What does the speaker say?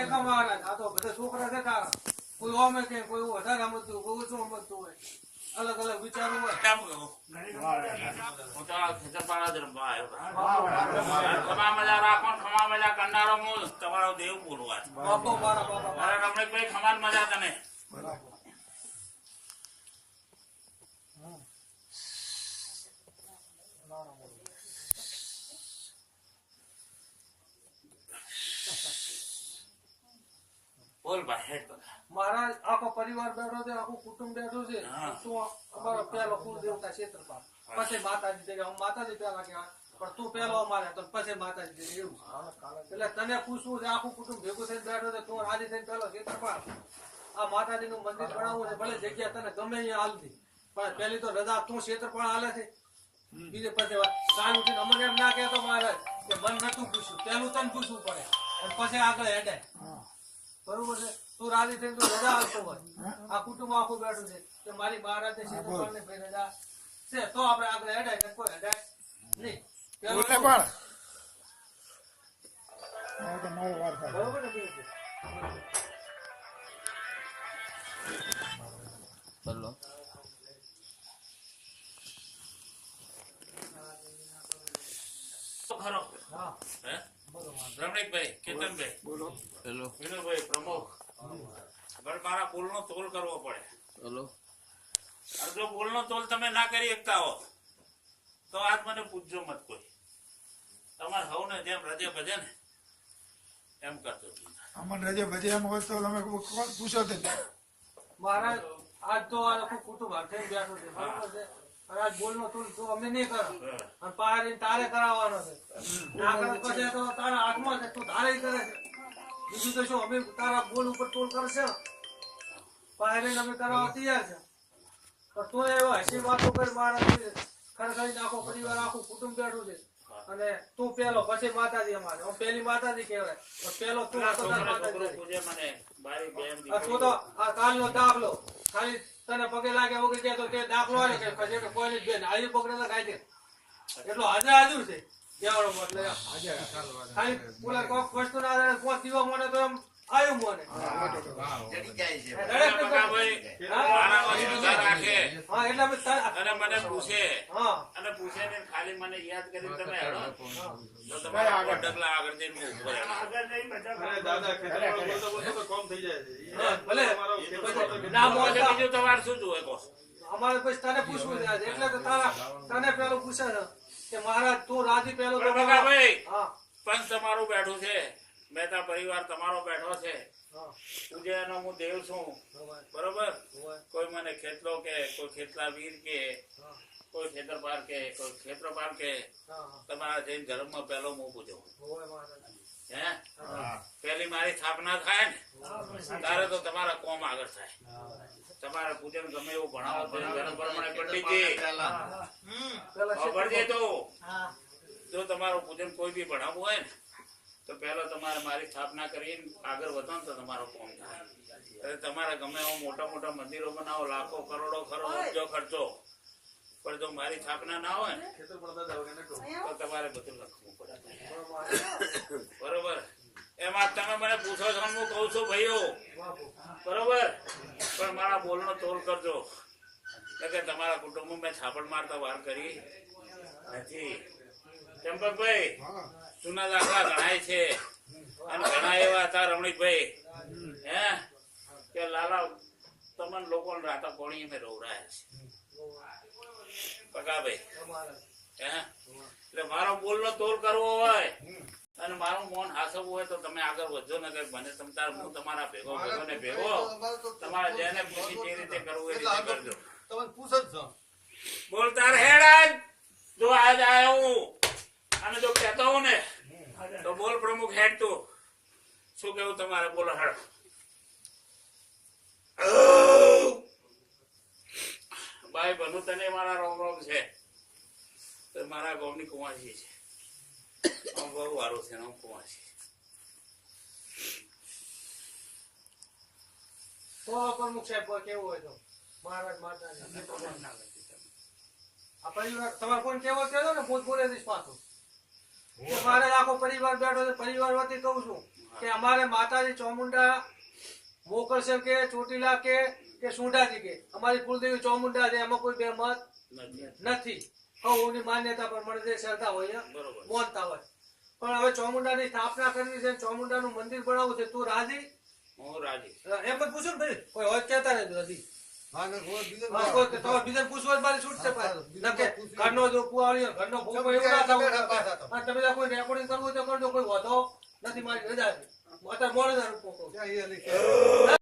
કા મહારાજ આ તો બધા છોકરા છે તારા કોઈ ઓમે કે કોઈ વધારે સમજતું કોઈ ઓછું સમજતું હોય અલગ અલગ વિચારો હોય કેમ કહું હું તો ખેતરપાડા જ રમવા આવ્યો ખમા મજા રાખો ખમા મજા કરનારો હું તમારો દેવ બોલવા બાપો મારા બાપા મારા રમણીકભાઈ ખમાન મજા તને બોલ ભાઈ હેડ બગા મહારાજ આખો પરિવાર બેઠો છે આખું કુટુંબ બેઠું છે હા. તો અમારો પેલો કુલ દેવતા ક્ષેત્રપાલ પછી માતાજી દેવી હું માતાજી પેલા કહેવાય પણ તું પેલો અમારે તો પછી માતાજી દેવી એવું એટલે તને પૂછવું છે આખું કુટુંબ ભેગું થઈને બેઠો છે તું રાજી થઈને પેલો ક્ષેત્રપાલ આ માતાજી નું મંદિર બનાવવું છે ભલે જગ્યા તને ગમે અહીંયા હાલતી પણ પેલી તો રજા તું ક્ષેત્રપાલ હાલે છે બીજે પછી કાલ ઉઠીને અમને એમ ના કહેતો મહારાજ કે મન નતું પૂછ્યું પેલું તને પૂછવું પડે અને પછી આગળ હેડે બરોબર છે તું રાજી થઈને તું રજા હાલતો હોય આ કુટુંબ આખું બેઠું છે કે મારી મહારાજે ક્ષેત્રપાલને ભાઈ રજા છે તો આપણે આગળ હેડાય કે કોઈ હેડાય નહીં પેલું બોલને પણ હા તો મારો વાર થાય બરોબર ને બીજું? બોલો ખરો હા હે બરોબર રમણીકભાઈ કેતનભાઈ બોલો હેલો વિનુભાઈ પ્રમુખ પણ મારા બોલનો તોલ કરવો પડે બોલો અને જો બોલનો તોલ તમે ના કરી શકતા હો તો આજ મને પૂછજો મત કોઈ તમારે હવને જેમ રજે ભજે ને એમ કરજો અમન રજે ભજે એમ હોય તો તમે કોણ પૂછો તે મહારાજ આજ તો આ આખું કુટુંબ હાથે બેઠું છે બરોબર છે અને આજ બોલનો તું તો અમે નહીં કરો અને પાડીને તારે કરાવવાનો છે ના કરે પછી તો તારા હાથમાં છે તું ધારે કરે છે બીજું તો શું અમે તારા બોલ ઉપર તોલ કરશે પાડીને અમે કરાવવા તૈયાર છે પણ તું એવો હસી વાતો કરી મારા ખરેખર આખો પરિવાર આખું કુટુંબ બેઠું છે અને તું પેલો પછી માતાજી અમારે હું પેલી માતાજી કહેવાય પણ પેલો તું હતો તાર છોકરો માતાજી પૂજે મને બારી બેન આ તું તો આ કાલનો દાખલો ખાલી તને પગે લાગે વગર ગયા તો તે દાખલો આવે કે પછી કે કોઈ બેન આવી પકડે તો કાઢે એટલો હાજર હાજર છે કેવડો એટલે ખાલી પુલા કોક વસ્તુ ના આવે કોક દીવા મને તો એમ આવ્યું મને હા એટલે અમે અને મને પૂછે હા અને પૂછે ને ખાલી મને યાદ કરીને તમે હેડો તો તમારે આગળ ડગલા આગળ જઈને હું ઉભો રહેવાનો. ભલે ના પહોંચે બીજું તમારે શું જોવે કહો? અમારે પછી તને પૂછવું છે આજે. એટલે તો તારા તને પેલું પૂછે છે કે મહારાજ તું રાજી પેલો તો બગાભાઈ હા પંચ તમારું બેઠું છે મહેતા પરિવાર તમારો બેઠો છે હા પૂજાનો હું દેવ છું બરોબર કોઈ મને ખેતલો કે કોઈ ખેતલા વીર કે કોઈ ખેતરપાર કે કોઈ ખેતરપાર કે તમારા જૈન ધર્મમાં પહેલો હું પૂજો હે પેલી મારી સ્થાપના થાય ને તારે તો તમારા કોમ આગળ થાય તમારે પૂજન ગમે એવું ભણાવો જૈન ધર્મ પ્રમાણે પંડિતજી ખબર તો જો તમારું પૂજન કોઈ બી ભણાવવું હોય ને તો પહેલો તમારે મારી સ્થાપના કરીને આગળ વધો ને તો તમારો કોમ થાય એટલે તમારે ગમે એવો મોટા મોટા મંદિરો બનાવો લાખો કરોડો ખર્ચો ખર્ચો પણ જો મારી સ્થાપના ના હોય ને તો તમારે બધું લખવું પડે બરોબર એમાં તમે મને પૂછો છો હું કઉ છું ભાઈઓ બરોબર પણ મારા બોલનો તોલ કરજો કે તમારા કુટુંબમાં મેં છાપડ મારતા વાર કરી નથી ચંપકભાઈ જૂના દાખલા ગણાય છે અને ઘણા એવા હતા રમણીકભાઈ હે કે લાલા તમને લોકો રાતા કોણી અમે રોવરાયા છે પગાભાઈ હે એટલે મારો બોલનો તોલ કરવો હોય અને મારું મૌન હાસવવું હોય તો તમે આગળ વધજો ને કઈ બને તમ તાર હું તમારા ભેગો ને ભેગો તમારે જેને પૂછી જે રીતે કરવું એ રીતે કરજો બોલ તાર હેડ જો આજ આવ્યો અને જો કહેતો હું ને તો બોલ પ્રમુખ હેડ તું શું કેવું તમારે બોલો હેડ ભાઈ બનુ તને મારા રોમ રોમ છે તો મારા ગામની કુંવાસી છે આમ બહુ સારું છે આમ કુંવાસી તો પ્રમુખ સાહેબ કેવું હોય તો મહારાજ માતાજી આ પરિવાર તમારે કોણ કેવો કહેતો ને ભૂત બોલે દઈશ પાછું મારે આખો પરિવાર બેઠો છે પરિવાર વતી કહું છું કે અમારે માતાજી ચામુંડા મોકલશે કે ચોટીલા કે સુંઢાજી કે અમારી કુલદેવી ચામુંડા છે, એમાં કોઈ બે મત નથી. નથી. કૌની માન્યતા પ્રમાણે જે શ્રદ્ધા હોય બરોબર. માનતા હોય. પણ હવે ચામુંડાની સ્થાપના કરવી છે, ચામુંડાનું મંદિર બનાવવું છે, તું રાજી? હું રાજી. એમ જ પૂછું ને ભાઈ, કોઈ હોય તો કહેતા રહેજો હજી. હા, ને કોઈ બીજો હા, કોઈ કે તમારે બીજાને પૂછવું હોય તો મારી છૂટ છે પાછી. નકે ઘરનો જો પુવાળ્યો, ઘરનો ભૂખો એવું ના થવું જોઈએ. અને તમે ત્યાં કોઈ રેકોર્ડિંગ કરવું હોય તો કરજો, કોઈ વાંધો નથી, મારી રજા છે. અત્યારે મોડે જ રૂપો કહું. ત્યાં એ લીધે.